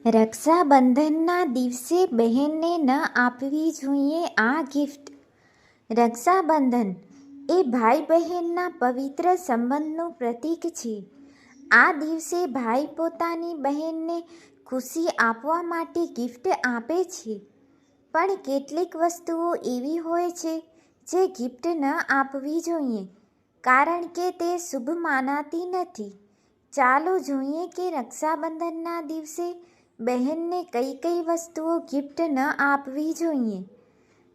રક્ષાબંધનના દિવસે બહેનને ન આપવી જોઈએ આ ગિફ્ટ. રક્ષાબંધન એ ભાઈ બહેનના પવિત્ર સંબંધનું પ્રતીક છે. આ દિવસે ભાઈ પોતાની બહેનને ખુશી આપવા માટે ગિફ્ટ આપે છે. પણ કેટલીક વસ્તુઓ એવી હોય છે જે ગિફ્ટ ન આપવી જોઈએ કારણ કે તે શુભ માનાતી નથી. ચાલો જોઈએ કે રક્ષાબંધનના દિવસે બહેનને કઈ કઈ વસ્તુઓ ગિફ્ટ ન આપવી જોઈએ.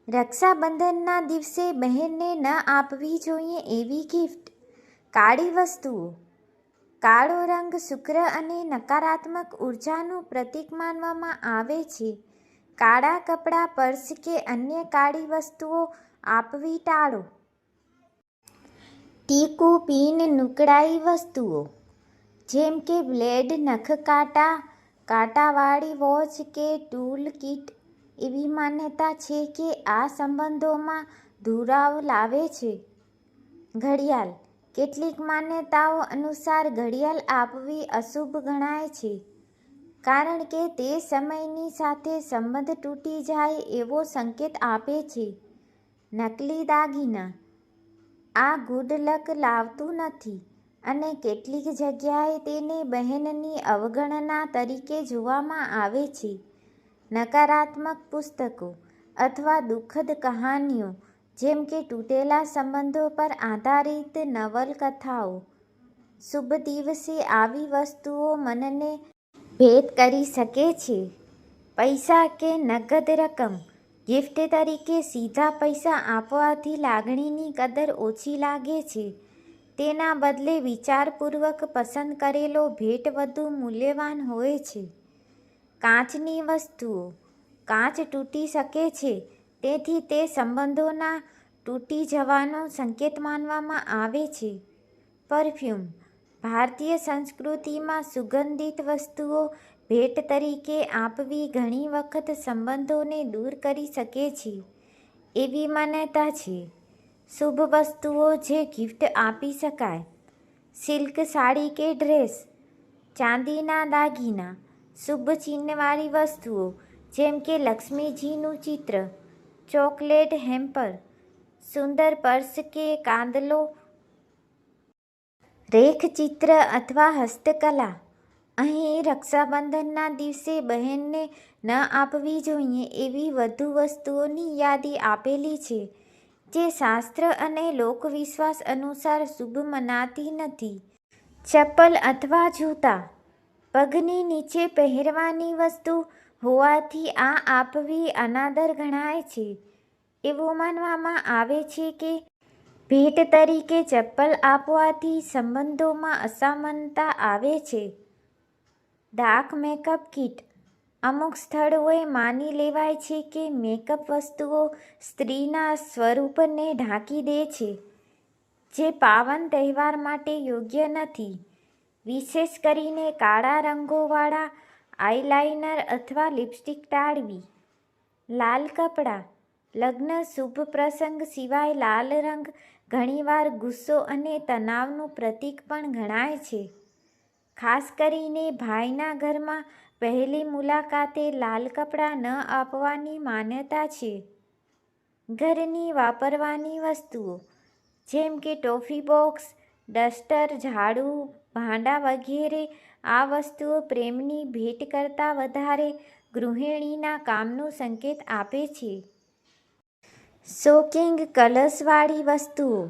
રક્ષાબંધનના દિવસે બહેનને ન આપવી જોઈએ એવી ગિફ્ટ. કાળી વસ્તુઓ. કાળો રંગ શુક્ર અને નકારાત્મક ઉર્જાનું પ્રતીક માનવામાં આવે છે. કાળા કપડાં, પર્સ કે અન્ય કાળી વસ્તુઓ આપવી ટાળો. ટીકું, પિન, નૂકડાઈ વસ્તુઓ જેમ કે બ્લેડ, નખકાંટા, કાંટાવાળી વોચ કે ટૂલ કિટ. એવી માન્યતા છે કે આ સંબંધોમાં દુરાવ લાવે છે. ઘડિયાળ. કેટલીક માન્યતાઓ અનુસાર ઘડિયાળ આપવી અશુભ ગણાય છે કારણ કે તે સમયની સાથે સંબંધ તૂટી જાય એવો સંકેત આપે છે. નકલી દાગીના. આ ગુડ લક લાવતું નથી અને કેટલીક જગ્યાએ તેને બહેનની અવગણના તરીકે જોવામાં આવે છે. નકારાત્મક પુસ્તકો અથવા દુઃખદ કહાનીઓ જેમ કે તૂટેલા સંબંધો પર આધારિત નવલકથાઓ. શુભ દિવસે આવી વસ્તુઓ મનને ભેદ કરી શકે છે. પૈસા કે નગદ રકમ. ગિફ્ટ તરીકે સીધા પૈસા આપવાથી લાગણીની કદર ઓછી લાગે છે. તેના બદલે વિચારપૂર્વક પસંદ કરેલો ભેટ વધુ મૂલ્યવાન હોય છે. કાચની વસ્તુઓ. કાચ તૂટી શકે છે તેથી તે સંબંધોના તૂટી જવાનો સંકેત માનવામાં આવે છે. પરફ્યુમ. ભારતીય સંસ્કૃતિમાં સુગંધિત વસ્તુઓ ભેટ તરીકે આપવી ઘણી વખત સંબંધોને દૂર કરી શકે છે એવી માન્યતા છે. શુભ વસ્તુઓ જે ગિફ્ટ આપી શકાય. સિલ્ક સાડી કે ડ્રેસ. ચાંદીના દાગીના. શુભ ચિહ્નવાળી વસ્તુઓ જેમ કે લક્ષ્મીજીનું ચિત્ર, ચોકલેટ હેમ્પર, સુંદર પર્સ કે કાંદલો, રેખચિત્ર અથવા હસ્તકલા. અહીં રક્ષાબંધનના દિવસે બહેનને ન આપવી જોઈએ એવી વધુ વસ્તુઓની યાદી આપેલી છે જે શાસ્ત્ર અને લોકવિશ્વાસ અનુસાર શુભ મનાતી નથી. ચપ્પલ અથવા જૂતા. પગની નીચે પહેરવાની વસ્તુ હોવાથી આ આપવી અનાદર ગણાય છે. એવું માનવામાં આવે છે કે ભેટ તરીકે ચપ્પલ આપવાથી સંબંધોમાં અસમાનતા આવે છે. Dark makeup kit. અમુક સ્થળોએ માની લેવાય છે કે મેકઅપ વસ્તુઓ સ્ત્રીના સ્વરૂપને ઢાંકી દે છે જે પાવન તહેવાર માટે યોગ્ય નથી. વિશેષ કરીને કાળા રંગોવાળા આઈલાઇનર અથવા લિપસ્ટિક ટાળવી. લાલ કપડાં. લગ્ન શુભ પ્રસંગ સિવાય લાલ રંગ ઘણીવાર ગુસ્સો અને તણાવનું પ્રતીક પણ ગણાય છે. ખાસ કરીને ભાઈના ઘરમાં પહેલી મુલાકાતે લાલ કપડાં ન આપવાની માન્યતા છે. ઘરની વાપરવાની વસ્તુઓ જેમ કે ટોફી બોક્સ, ડસ્ટર, ઝાડુ, ભાંડા વગેરે. આ વસ્તુઓ પ્રેમની ભેટ કરતાં વધારે ગૃહિણીના કામનું સંકેત આપે છે. શોકિંગ કલર્સવાળી વસ્તુઓ.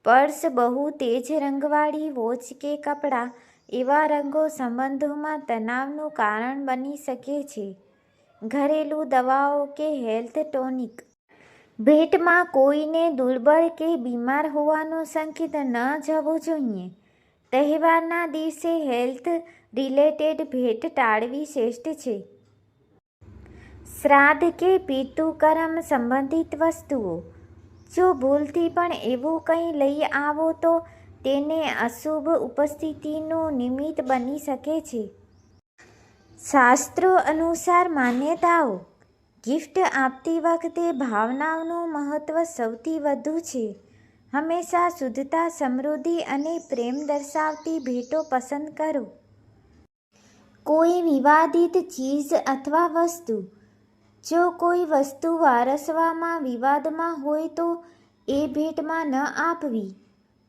પર્સ, બહુ તેજ રંગવાળી વોચ કે કપડાં. એવા રંગો સંબંધોમાં તણાવનું કારણ બની શકે છે. ઘરેલું દવાઓ કે હેલ્થ ટોનિક. ભેટમાં કોઈને દુર્બળ કે બીમાર હોવાનો સંકેત ન જવો જોઈએ. તહેવારના દિવસે હેલ્થ રિલેટેડ ભેટ ટાળવી શ્રેષ્ઠ છે. શ્રાદ્ધ કે પિતૃકર્મ સંબંધિત વસ્તુઓ. જો ભૂલથી પણ એવું કંઈ લઈ આવો તો તેને અશુભ ઉપસ્થિતિનું નિમિત્ત બની શકે છે. શાસ્ત્રો અનુસાર માન્યતાઓ. ગિફ્ટ આપતી વખતે ભાવનાઓનું મહત્વ સૌથી વધુ છે. હંમેશા શુદ્ધતા, સમૃદ્ધિ અને પ્રેમ દર્શાવતી ભેટો પસંદ કરો. કોઈ વિવાદિત ચીજ અથવા વસ્તુ. જો કોઈ વસ્તુ વારસવામાં વિવાદમાં હોય તો એ ભેટમાં ન આપવી.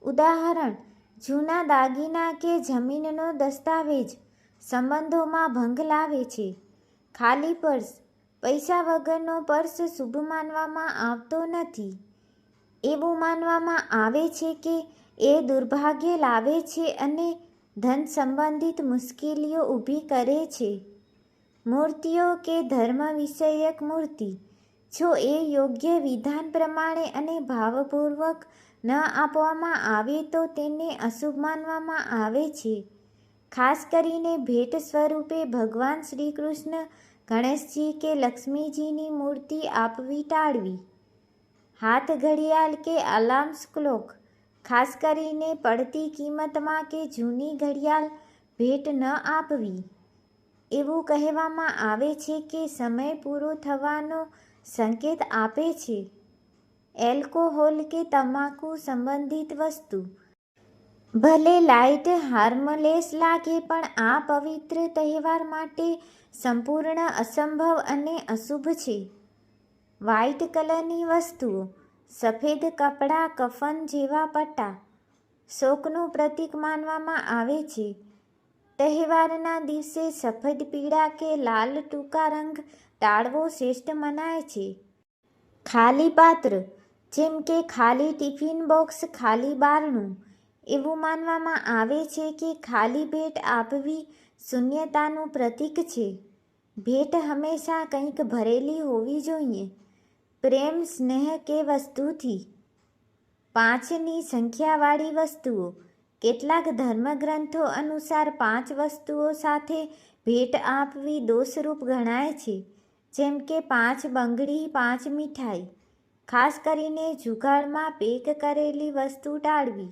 ઉદાહરણ: જૂના દાગીના કે જમીનનો દસ્તાવેજ સંબંધોમાં ભંગ લાવે છે. ખાલી પર્સ. પૈસા વગરનો પર્સ શુભ માનવામાં આવતો નથી. એવું માનવામાં આવે છે કે એ દુર્ભાગ્ય લાવે છે અને ધન સંબંધિત મુશ્કેલીઓ ઊભી કરે છે. મૂર્તિઓ કે ધર્મ વિષયક મૂર્તિ. જો એ યોગ્ય વિધાન પ્રમાણે અને ભાવપૂર્વક ન આપવામાં આવે તો તેને અશુભ માનવામાં આવે છે. ખાસ કરીને ભેટ સ્વરૂપે ભગવાન શ્રી કૃષ્ણ, ગણેશજી કે લક્ષ્મીજીની મૂર્તિ આપવી ટાળવી. હાથ ઘડિયાળ કે અલાર્મ ક્લોક. ખાસ કરીને પડતી કિંમતમાં કે જૂની ઘડિયાળ ભેટ ન આપવી. એવું કહેવામાં આવે છે કે સમય પૂરો થવાનો સંકેત આપે છે. એલ્કોહોલ કે તમાકુ સંબંધિત વસ્તુ. ભલે લાઇટ હાર્મલેસ લાગે પણ આ પવિત્ર તહેવાર માટે સંપૂર્ણ અસંભવ અને અશુભ છે. વ્હાઇટ કલરની વસ્તુઓ. સફેદ કપડાં, કફન જેવા પટ્ટા શોકનું પ્રતીક માનવામાં આવે છે. તહેવારના દિવસે સફેદ, પીળા કે લાલ ટૂંકા રંગ ટાળવો શ્રેષ્ઠ મનાય છે. ખાલી પાત્ર. જેમ કે ખાલી ટિફિન બોક્સ, ખાલી બારણું. એવું માનવામાં આવે છે કે ખાલી ભેટ આપવી શૂન્યતાનું પ્રતીક છે. ભેટ હંમેશા કંઈક ભરેલી હોવી જોઈએ. પ્રેમ, સ્નેહ કે વસ્તુથી. 5ની સંખ્યાવાળી વસ્તુઓ. કેટલાક ધર્મગ્રંથો અનુસાર 5 વસ્તુઓ સાથે ભેટ આપવી દોષરૂપ ગણાય છે. જેમ કે 5 બંગડી, 5 મીઠાઈ. ખાસ કરીને જુગાડમાં પેક કરેલી વસ્તુ ટાળવી.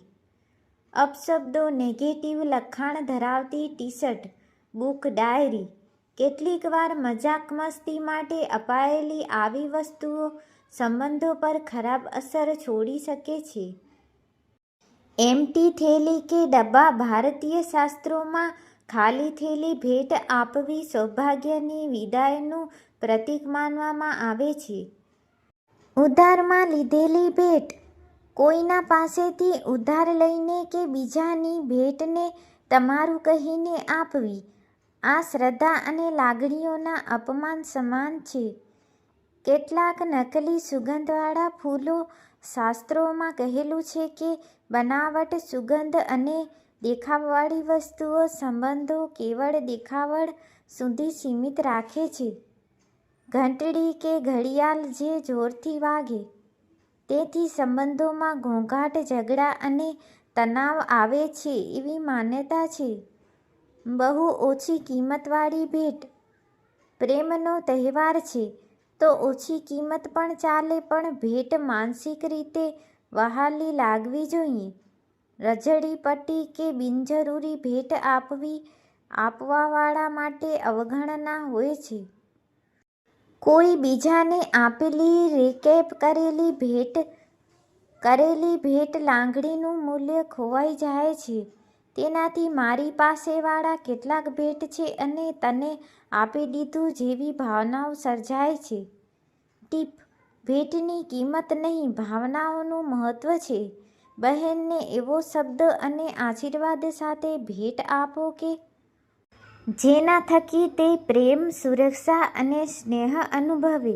અપશબ્દો, નેગેટિવ લખાણ ધરાવતી ટી-શર્ટ, બુક, ડાયરી. કેટલીક વાર મજાક મસ્તી માટે અપાયેલી આવી વસ્તુઓ સંબંધો પર ખરાબ અસર છોડી શકે છે. એમ્પ્ટી થેલી કે ડબ્બા. ભારતીય શાસ્ત્રોમાં ખાલી થેલી ભેટ આપવી સૌભાગ્યની વિદાયનું પ્રતીક માનવામાં આવે છે. ઉધારમાં લીધેલી ભેટ. કોઈના પાસેથી ઉધાર લઈને કે બીજાની ભેટને તમારું કહીને આપવી. આ શ્રદ્ધા અને લાગણીઓના અપમાન સમાન છે. કેટલાક નકલી સુગંધવાળા ફૂલો. શાસ્ત્રોમાં કહેલું છે કે બનાવટ, સુગંધ અને દેખાવવાળી વસ્તુઓ સંબંધો કેવળ દેખાવડ સુધી સીમિત રાખે છે. ઘંટડી કે ઘડિયાળ જે જોરથી વાગે. તેથી સંબંધોમાં ઘોંઘાટ, ઝઘડા અને તણાવ આવે છે એવી માન્યતા છે. બહુ ઓછી કિંમતવાળી ભેટ. પ્રેમનો તહેવાર છે તો ઓછી કિંમત પણ ચાલે પણ ભેટ માનસિક રીતે વહાલી લાગવી જોઈએ. રઝળી પટ્ટી કે બિનજરૂરી ભેટ આપવી આપવાવાળા માટે અવગણના હોય છે. કોઈ બીજાને આપેલી રેકેપ કરેલી ભેટ લાગણીનું મૂલ્ય ખોવાઈ જાય છે. તેનાથી મારી પાસેવાળા કેટલાક ભેટ છે અને તને આપી દીધું જેવી ભાવનાઓ સર્જાય છે. ટીપ: ભેટની કિંમત નહીં, ભાવનાઓનું મહત્વ છે. બહેનને એવો શબ્દ અને આશીર્વાદ સાથે ભેટ આપો કે જેના થકી તે પ્રેમ, સુરક્ષા અને સ્નેહ અનુભવે.